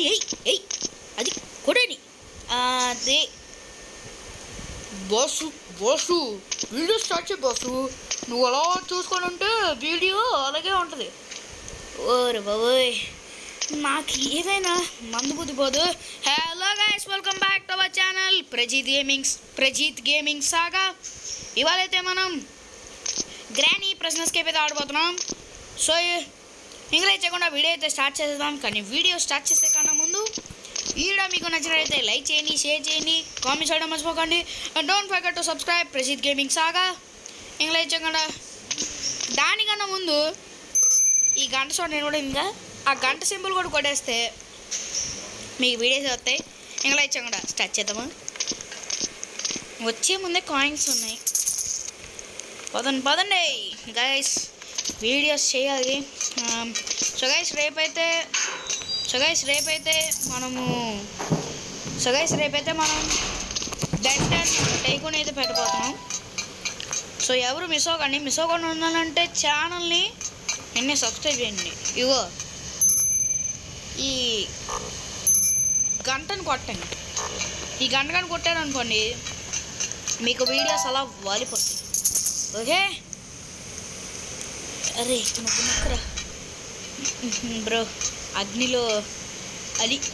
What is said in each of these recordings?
ఏయ్ అది కొడని అదే బాసు బాసు వీడియో స్టార్ట్ చేయి బాసు. నువ్వు అలా చూసుకొని ఉంటే వీడియో అలాగే ఉంటుంది. ఓరే బాబోయ్ నాకు ఏదైనా మందు బుద్ధి పోదు. Hello guys, welcome back to our channel Prajeet gaming saga. ఇవాళైతే మనం గ్రానీ ప్రశ్నస్కేప్ అయితే ఆడబోతున్నాం. సో ఇంకా చేయకుండా వీడియో అయితే స్టార్ట్ చేద్దాం. కానీ వీడియో స్టార్ట్ చేసే కన్నా ముందు వీడియో మీకు నచ్చినట్లయితే లైక్ చేయండి, షేర్ చేయండి, కామెంట్ చేయడం మర్చిపోకండి. And don't forget to subscribe Prajeet gaming saga. ఇంకా చేయకుండా దానికన్నా ముందు ఈ గంట సౌండ్ నేను కూడా ఇంకా ఆ గంట సింబల్ కూడా కొట్టేస్తే మీకు వీడియోస్ వస్తాయి. ఇంకా చేయకుండా స్టార్ట్ చేద్దాము. వచ్చే ముందే కాయిన్స్ ఉన్నాయి. పదండి గైస్, వీడియోస్ చేయాలి. సో గైస్ రేపైతే మనం బెంటన్ టైకోన్ అయితే పెట్టబోతున్నాం. సో ఎవరు మిస్ అవ్వకుండా ఉన్నానంటే ఛానల్ని నిన్నే సబ్స్క్రైబ్ చేయండి. ఇగో ఈ గంటను కొట్టండి. ఈ గంట కొట్టారనుకోండి మీకు వీడియోస్ అలా వాలిపోతాయి. ఓకే అరే నొక్కరా బ్రో, అగ్నిలో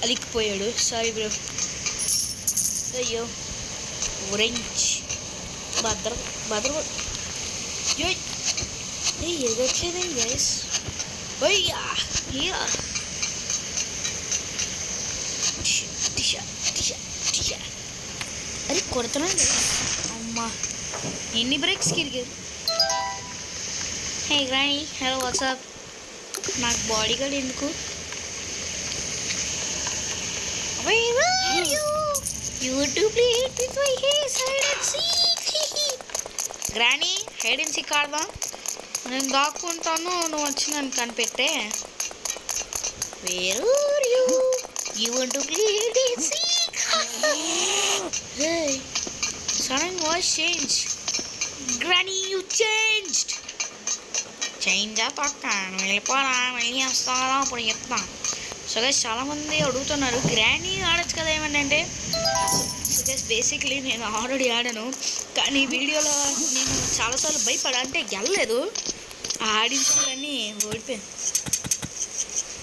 అలికిపోయాడు. Sorry bro. అయ్యో orange భద్ర ఎదొచ్చేదేం గైస్. అయ్యా అరే కొడుతున్నాను అమ్మా, ఎన్ని బ్రేక్స్ కిరికారు. Hey granny, hello what's up. నాకు బాడీ గార్డ్ ఎందుకు? గ్రానీ హైడ్ అండ్ సీక్ ఆడదాం. నేను దాక్కుంటాను, నువ్వు వచ్చి నన్ను కనిపెట్టే. Where are you? You want to play hide and seek? Hey, sudden voice change. Granny, you changed. Change పక్క వెళ్ళిపోరా, మళ్ళీ వస్తారా అప్పుడు చెప్తా. సో గైస్ చాలామంది అడుగుతున్నారు గ్రానీ ఆడచ్చు కదా ఏమంటే. సో గైస్ బేసిక్లీ నేను ఆల్రెడీ ఆడాను, కానీ వీడియోలో నేను చాలాసార్లు భయపడా, అంటే గెలలేదు. ఆడించాలని ఓడిపోయాను.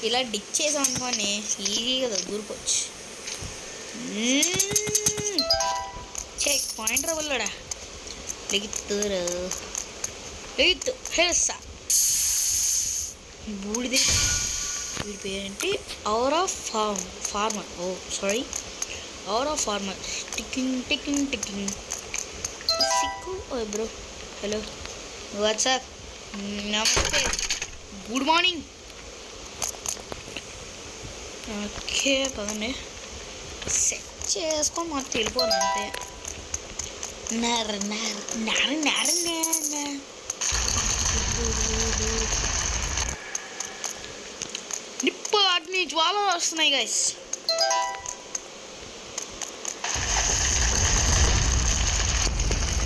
ఇలా డిక్ చేసాం అనుకోని ఈజీగా దూరుకోవచ్చు. చెక్ పాయింట్ రవ్వలేడా లెగిత్తు హెల్సా బూడిది. వీడి పేరేంటి? Hour of farmer. Oh sorry, hour of farmer. టిక్కింగ్ సిక్కు. ఓ బ్రో, హలో వాట్సాప్, నమస్తే, గుడ్ మార్నింగ్. ఓకే పదండి, సెట్ చేసుకొని మొత్తం వెళ్ళిపోను అంతే. నిప్పు అగ్ని జ్వాలలు వస్తున్నాయి గైస్.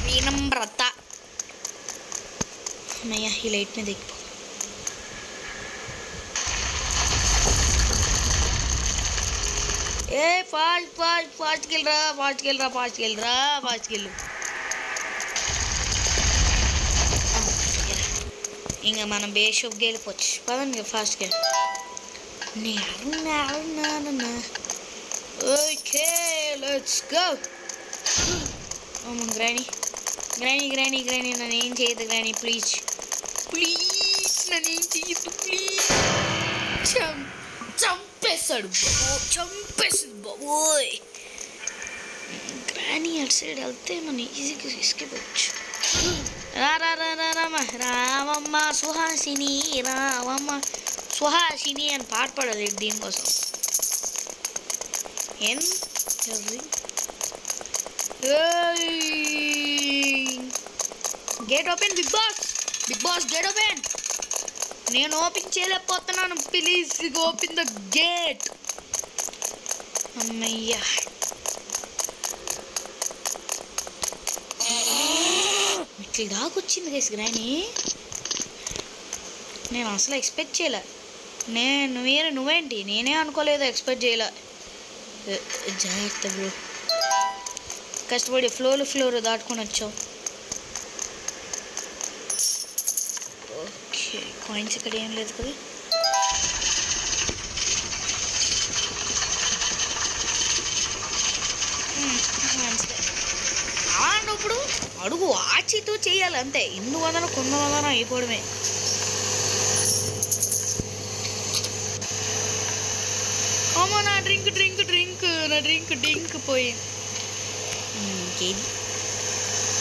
వినమ్రత అన్నయ్య ఈ లైట్ మీద ఎక్కిపో. ఏ ఫాస్ట్కి వెళ్ళరా. ఇంకా మనం బేషప్కి వెళ్ళిపోవచ్చు. పదండి ఫాస్ట్గా. Okay let's go. గ్రానీ నన్ను ఏం చేయదు గ్రానీ, ప్లీజ్ నన్ను ఏం చేయద్దు ప్లీజ్. చంపేస్తాడు బాబోయ్. గ్రానీ అటు సైడ్ వెళ్తే మనం ఈజీగా తీసుకెళ్ళవచ్చు. రామమ్మ సుహాసిని అని పాట పాడాలి దీనికోసం. Gate open. Big boss gate open. నేను ఓపెన్ చేయలేకపోతున్నాను, ప్లీజ్ ఓపెన్ ద గేట్. అమ్మయ్యా ఇట్లా దాకొచ్చింది గైస్ గ్రానీ. నేను అసలు ఎక్స్పెక్ట్ చేయలే. నువ్వేంటి? నేనే అనుకోలేదు, ఎక్స్పెక్ట్ చేయలే. జాగ్రత్త బ్రో, కష్టపడి ఫ్లోర్ దాటుకొని వచ్చావు. ఓకే, కాయిన్స్ ఇక్కడ ఏం లేదు కదా. అండ్ ఇప్పుడు అడుగు ఆచితో చేయాలి అంతే. ఇందువలన కొందవలన అయిపోవడమే. అమ్మా, నా డ్రింక్ పోయింది. ఇంకేది?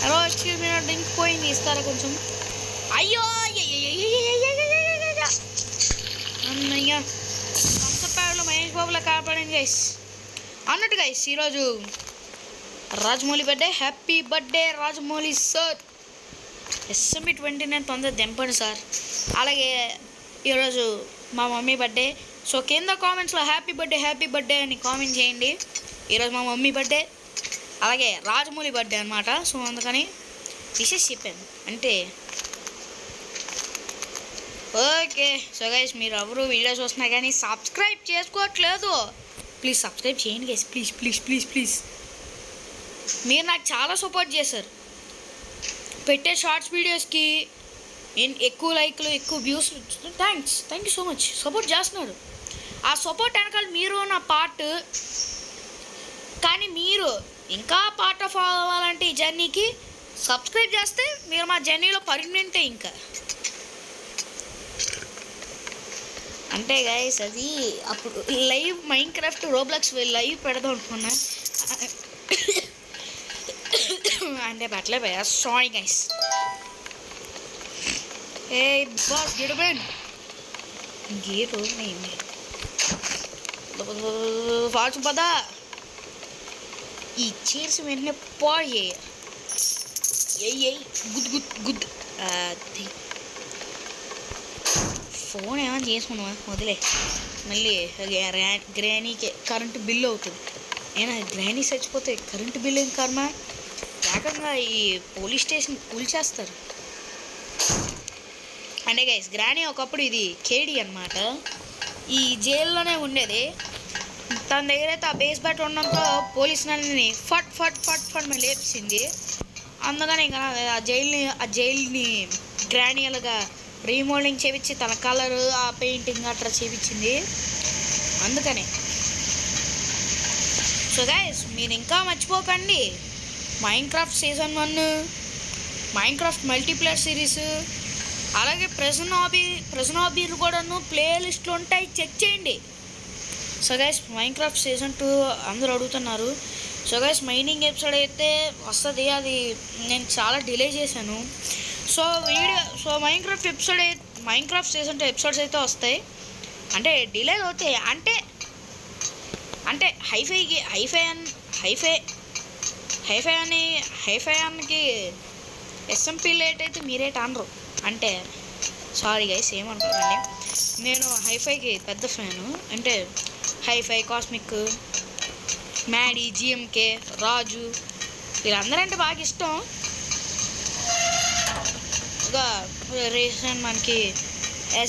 హలో, ఎక్స్క్యూజ్ మీ, నా డ్రింక్ పోయింది, ఇస్తారా కొంచెం? అయ్యో అన్నయ్య, కంసపాడులో మహేష్ బాబులా కాపాడండి గైస్. అన్నట్టు గైస్, ఈరోజు Rajamouli birthday. Happy birthday Rajamouli sir. SMB 29 తొందర దింపండి సార్. అలాగే ఈరోజు మా మమ్మీ బర్త్డే. సో కింద కామెంట్స్లో హ్యాపీ బర్త్డే అని కామెంట్ చేయండి. ఈరోజు మా మమ్మీ బర్త్డే, అలాగే రాజమౌళి బర్త్డే అనమాట. సో అందుకని విషెస్ చెప్పాను అంటే. ఓకే, సో గైస్, మీరు ఎవరు వీడియో చూస్తున్నా కానీ సబ్స్క్రైబ్ చేసుకోవట్లేదు, ప్లీజ్ సబ్స్క్రైబ్ చేయండి గైస్. ప్లీజ్. మీరు నాకు చాలా సపోర్ట్ చేశారు. పెట్టే షార్ట్స్ వీడియోస్కి ఎక్కువ లైక్లు, ఎక్కువ views. Thank you so much. Support చేస్తున్నారు. ఆ సపోర్ట్ వెనకాల మీరు నా పార్ట్. కానీ మీరు ఇంకా పార్ట్ ఆఫ్ అవ్వాలంటే ఈ జర్నీకి సబ్స్క్రైబ్ చేస్తే మీరు మా జర్నీలో పర్మనెంటే. ఇంకా అంటే గైస్, అది అప్పుడు లైవ్ మైన్క్రాఫ్ట్ రోబ్లాక్స్ లైవ్ పెడదాం అనుకున్నా, అంటే పెట్టలేపోయా. Sorry guys. ఏ బాస్, గిడబెన్ గేట్ ఓపెన్ ఫాస్ట్ పదా. ఈ చైర్స్ వెంటనే పాడు చేయ. గుడ్. ఫోన్ ఏమైనా చేసుకున్నావా? వదిలే. మళ్ళీ గ్రానీకే కరెంటు బిల్లు అవుతుంది. అయినా గ్రానీ చచ్చిపోతే కరెంటు బిల్లు ఏం కర్మ. ఏకంగా ఈ పోలీస్ స్టేషన్ కూల్చేస్తారు. అంటే గైస్, గ్రానీ ఒకప్పుడు ఇది కేడీ అనమాట. ఈ జైల్లోనే ఉండేది. తన దగ్గర అయితే ఆ బేస్ బ్యాట్ ఉండడంతో పోలీసులని ఫట్ మీద లేపించింది. అందుకని ఇంకా ఆ జైల్ని గ్రానీలుగా రీమోల్డింగ్ చేయించి తన కలరు, ఆ పెయింటింగ్ అట్లా చేయించింది. అందుకని సో గైస్, మీరు ఇంకా మర్చిపోకండి, Minecraft season 1, Minecraft multiplayer series, అలాగే ప్రెజెంట్ హాబీలు కూడాను ప్లేలిస్ట్లు ఉంటాయి, చెక్ చేయండి. సో గైస్, మైన్క్రాఫ్ట్ సీజన్ 2 అందరూ అడుగుతున్నారు. సో గైస్, మైనింగ్ ఎపిసోడ్ అయితే వస్తుంది. అది నేను చాలా డిలే చేశాను. సో మైన్క్రాఫ్ట్ సీజన్ 2 ఎపిసోడ్స్ అయితే వస్తాయి. అంటే డిలే అవుతాయి. అంటే హైఫైకి SMP లేట్ అయితే మీరేట్ అనరు. అంటే సారీ గైస్, ఏమనుకోకండి. నేను హైఫైకి పెద్ద ఫ్యాను. అంటే హైఫై, కాస్మిక్, మ్యాడీ, GMK, రాజు, వీళ్ళందరంటే బాగా ఇష్టం. ఇంకా రీసెంట్ మనకి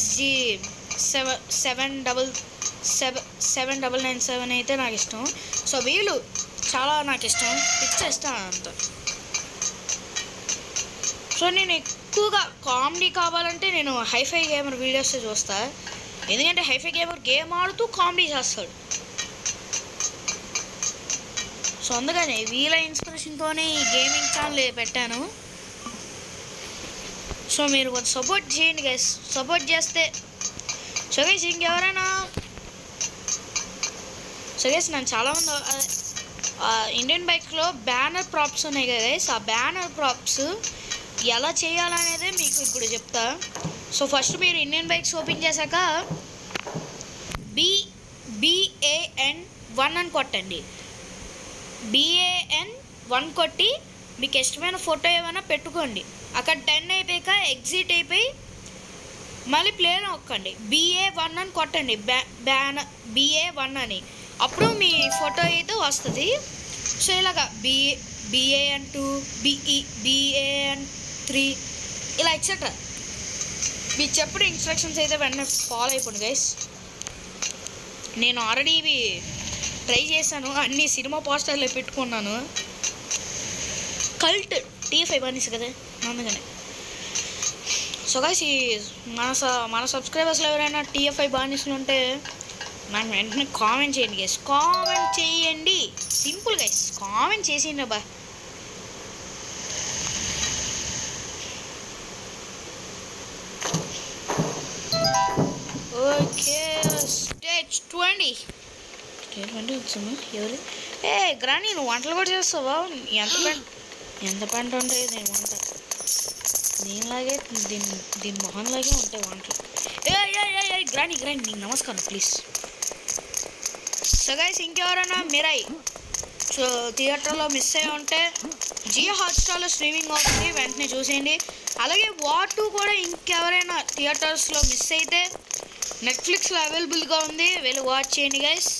SG 79997 అయితే నాకు ఇష్టం. సో వీళ్ళు చాలా నాకు ఇష్టం, ఇష్టం అంత. సో నేను ఎక్కువగా కామెడీ కావాలంటే నేను హైఫై గేమర్ వీడియోస్ చూస్తా. ఎందుకంటే హైఫై గేమర్ గేమ్ ఆడుతూ కామెడీ చేస్తాడు. సో అందుకని వీళ్ళ ఇన్స్పిరేషన్తోనే ఈ గేమింగ్ ఛానల్ పెట్టాను. సో మీరు కొంచెం సపోర్ట్ చేయండి గైస్. సపోర్ట్ చేస్తే సో గైస్ ఇంకెవరైనా సో గైస్ నన్ను చాలామంది ఇండియన్ బైక్స్లో బ్యానర్ ప్రాప్స్ ఉన్నాయి కదా గైస్, ఆ బ్యానర్ ప్రాప్స్ ఎలా చేయాలనేదే మీకు ఇప్పుడు చెప్తా. సో ఫస్ట్ మీరు ఇండియన్ బైక్స్ ఓపెన్ చేశాక BAN1 అని కొట్టండి. BAN1 కొట్టి మీకు ఇష్టమైన ఫోటో ఏమైనా పెట్టుకోండి. అక్కడ 10 అయిపోయాక ఎగ్జిట్ అయిపోయి మళ్ళీ ప్లేన్ నొక్కండి. BA1 అని కొట్టండి, BA1 అని. అప్పుడు మీ ఫోటో అయితే వస్తుంది. సో ఇలాగా BAN2, BAN3 ఇలా ఎక్సెట్రా మీరు చెప్పిన ఇన్స్ట్రక్షన్స్ అయితే వెంటనే ఫాలో అయిపోండి గైస్. నేను ఆల్రెడీ ఇవి ట్రై చేశాను, అన్ని సినిమా పోస్టర్లు పెట్టుకున్నాను. కల్ట్ TF5 బానిస కదా అందుకనే. సో గైస్ మన సబ్స్క్రైబర్స్లో ఎవరైనా TF5 బానిసలు ఉంటే నాకు వెంటనే కామెంట్ చేయండి గైస్, కామెంట్ చేయండి. సింపుల్ గైస్, కామెంట్ చేసిండి అబ్బా. ఓకే స్టేజ్ 20 వచ్చింది. ఎవరు గ్రాని నువ్వు వంటలు కూడా చేస్తావా? ఎంత పంట ఉంటాయి నేను వంట దీనిలాగే దీని మొహంలాగే ఉంటాయి వంటలు. గ్రాని నీకు నమస్కారం ప్లీజ్. సో గైస్ ఇంకెవరైనా మిరాయి థియేటర్లో మిస్ అయ్యి ఉంటే జియో హాట్స్టార్లో స్ట్రీమింగ్ అవుతుంది, వెంటనే చూసేయండి. అలాగే వార్ 2 కూడా ఇంకెవరైనా థియేటర్స్లో మిస్ అయితే నెట్ఫ్లిక్స్లో అవైలబుల్గా ఉంది, వెళ్ళి వాచ్ చేయండి గైస్.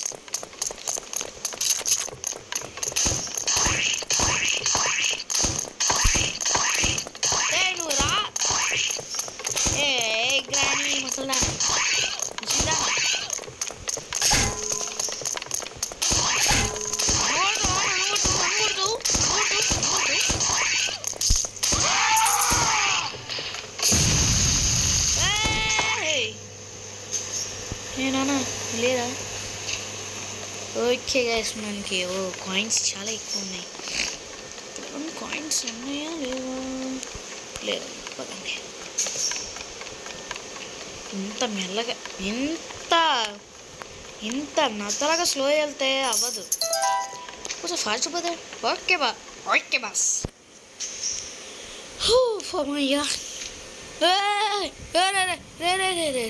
నువ్వు రా గ్రాని ముసల్దా నేనా లేదా? ఓకే గైస్ మనకి కాయిన్స్ చాలా ఎక్కువ ఉన్నాయి. కాయిన్స్ ఉన్నాయా లేవా? లేదు పదండి. ఇంత మెల్లగా ఇంత నత్తలాగా స్లో వెళ్తే అవ్వదు, కొంచెం ఫాస్ట్ పోతే. Okay boss. అమ్మయ్యా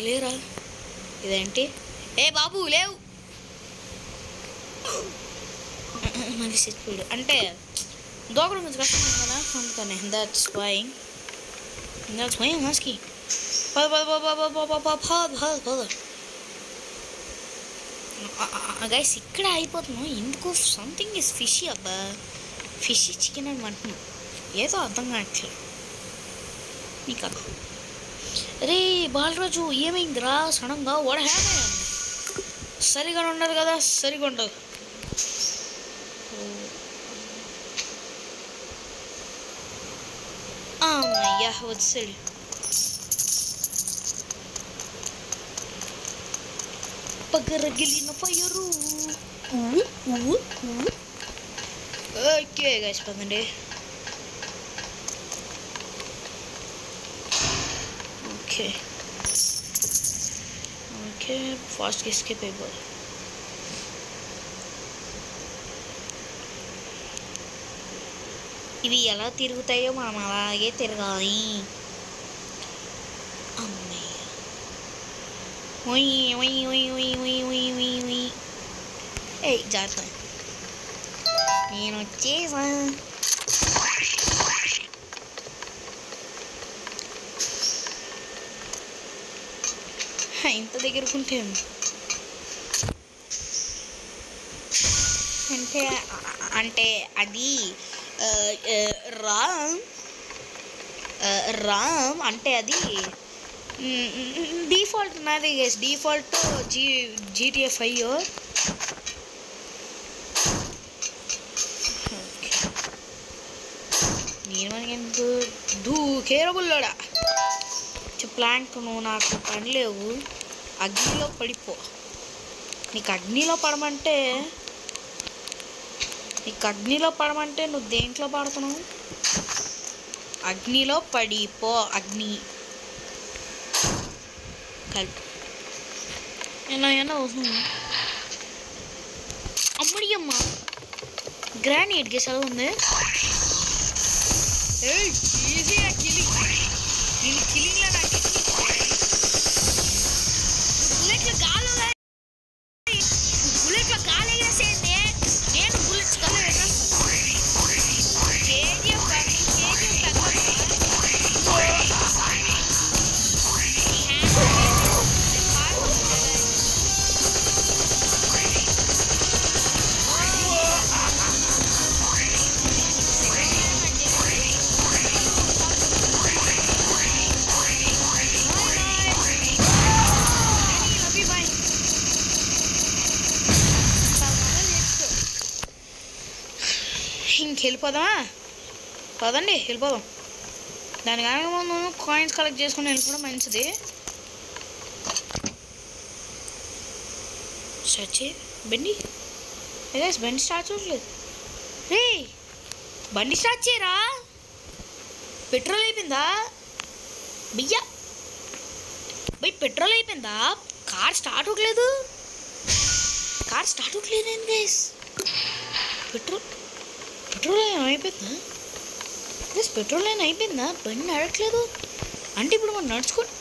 లేరా? ఇదేంటి? బాబు లేవు. మళ్ళీ సిచ్చుడు అంటే దోకడం కొంచెం కష్టం కదా అందుకనే. దట్స్ వై మాస్కి గైస్ ఇక్కడ అయిపోతున్నాం. ఎందుకు సంథింగ్ ఇస్ ఫిషీ అబ్బా. ఫిషీ చికెన్ అని అంటున్నాం, ఏదో అర్థం కావట్లేదు నీకు. రే బాలరాజు ఏమైందిరా సడన్గా? What happen? సరిగా ఉండరు కదా, సరిగా ఉండదు. అమ్మయ్యా వచ్చాడు. పగరగిలిన ఫైరు. ఓకే గైస్ పదండి. ఓకే ఫాస్ట్గా ఎస్కేప్ అయిపోదు. ఇవి ఎలా తిరుగుతాయో మనం అలాగే తిరగాలి. అమ్మయ్య జాగ్రత్త, నేను వచ్చేసా. ఇంత దగ్గరకుంటే అంటే అది రామ్ అంటే అది డిఫాల్ట్ నాదే గైస్. Default GTA 5. నేను మనకి ఎందుకు దూకేరబుల్లోడా ప్లాంక్. నువ్వు నాకు పని లేవు, అగ్నిలో పడిపో. నీకు అగ్నిలో పడమంటే నువ్వు దేంట్లో పడుతున్నావు? అగ్నిలో పడిపో. అగ్ని కలిపి ఎలా వస్తుంది. అమ్మడి అమ్మ గ్రాని ఎడ్గే సెలవు ఉంది. ఈజీగా కిలింగ్. నేను కిలింగ్లో నాకు బుల్లెట్లో గాలి వేసేది. నేను బుల్లెట్స్ ఇంక వెళ్ళిపోదామా? పదండి వెళ్ళిపోదాం. దానికన్నా మనం కాయిన్స్ కలెక్ట్ చేసుకుని వెళ్ళిపోవడం మంచిది. స్టార్ట్ చేయి బండి. బండి స్టార్ట్ చేయట్లేదు. రే బండి స్టార్ట్ చేయరా. పెట్రోల్ అయిపోయిందా బియ్యా? బై పెట్రోల్ అయిపోయిందా? కార్ స్టార్ట్ అవ్వట్లేదు. కార్ స్టార్ట్ అవ్వట్లేదు ఏంటి గైస్? పెట్రోల్ అయిపోయిందా గైస్? పెట్రోల్ అయిపోయిందా? బండి నడట్లేదు అంటే ఇప్పుడు మనం నడుచుకుంటే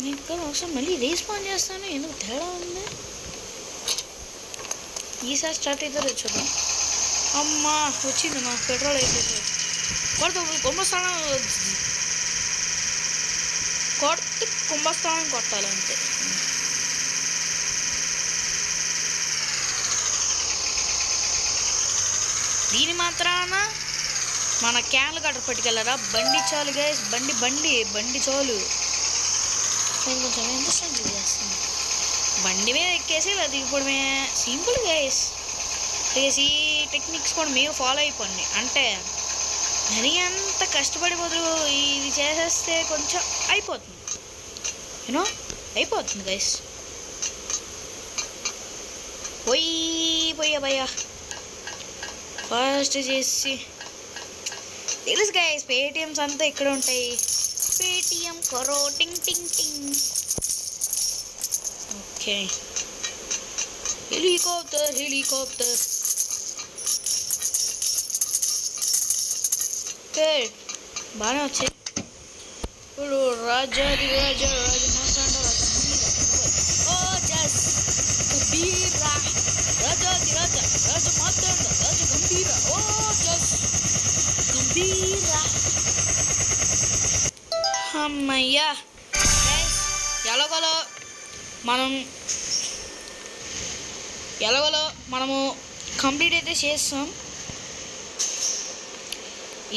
నేను ఇక్కడ ఒకసారి మళ్ళీ రీస్పాన్ చేస్తాను. ఎందుకు తేడా ఉంది? ఈసారి స్టార్ట్ అవుతుందో చూద్దాం. అమ్మా వచ్చిందమ్మా, పెట్రోల్ అయిపోయింది. కుంభస్థానం కొట్టాలి అంతే. దీని మాత్రాన మన క్యాన్లు కట్టర్ పట్టుకెళ్ళరా? బండి చాలు గైస్, బండి చాలు. నేను కొంచెం అండర్స్టాండ్ చేస్తాను. బండి మీద ఎక్కేసి ఇలా దిగిపోవడమే సింపుల్ గైస్. ఈ టెక్నిక్స్ కూడా మీరు ఫాలో అయిపోండి. అంటే మరీ అంత కష్టపడి బదులు ఇది చేసేస్తే కొంచెం అయిపోతుంది, యూనో అయిపోతుంది గైస్. పోయా ఫస్ట్ చేసి తెలుసు గైస్, పేటిఎమ్స్ అంతా ఇక్కడ ఉంటాయి. పేటిఎం కరో టింగ్ టింగ్ టింగ్. ఓకే హెలికాప్టర్ బాగానే వచ్చాయి. ఇప్పుడు రాజా మాట్లాడ రాజ మాట్లాడ రాజ గంభీర. ఓ జస్ గంభీర. అమ్మయ్యా ఎలాగోలో మనము కంప్లీట్ అయితే చేస్తాం.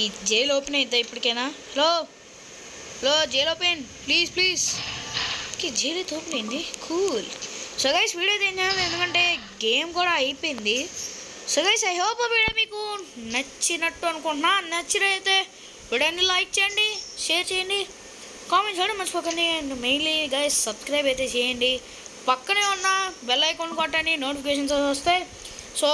ఈ జైలు ఓపెన్ అవుతా ఇప్పటికైనా. Hello jail open please. Okay jail అయితే ఓపెన్ అయింది, కూల్. సో గైస్ వీడియో అయితే ఏం చేయాలి, ఎందుకంటే గేమ్ కూడా అయిపోయింది. సో గైస్ ఐ హోప్ ఆ వీడియో మీకు నచ్చినట్టు అనుకుంటున్నా. నచ్చినైతే వీడియోని లైక్ చేయండి, షేర్ చేయండి, కామెంట్ చేయడం మర్చిపోకండి. అండ్ మెయిన్లీ గైస్ సబ్స్క్రైబ్ అయితే చేయండి. పక్కనే ఉన్న బెల్ ఐకాన్ కొట్టండి, నోటిఫికేషన్స్ వస్తాయి. సో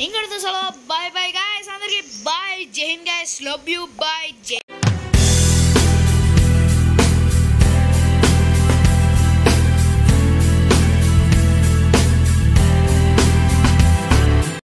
ఇంకటితో సెలవు. బాయ్ గైస్, అందరికీ bye. Jai Hind guys, love you, bye.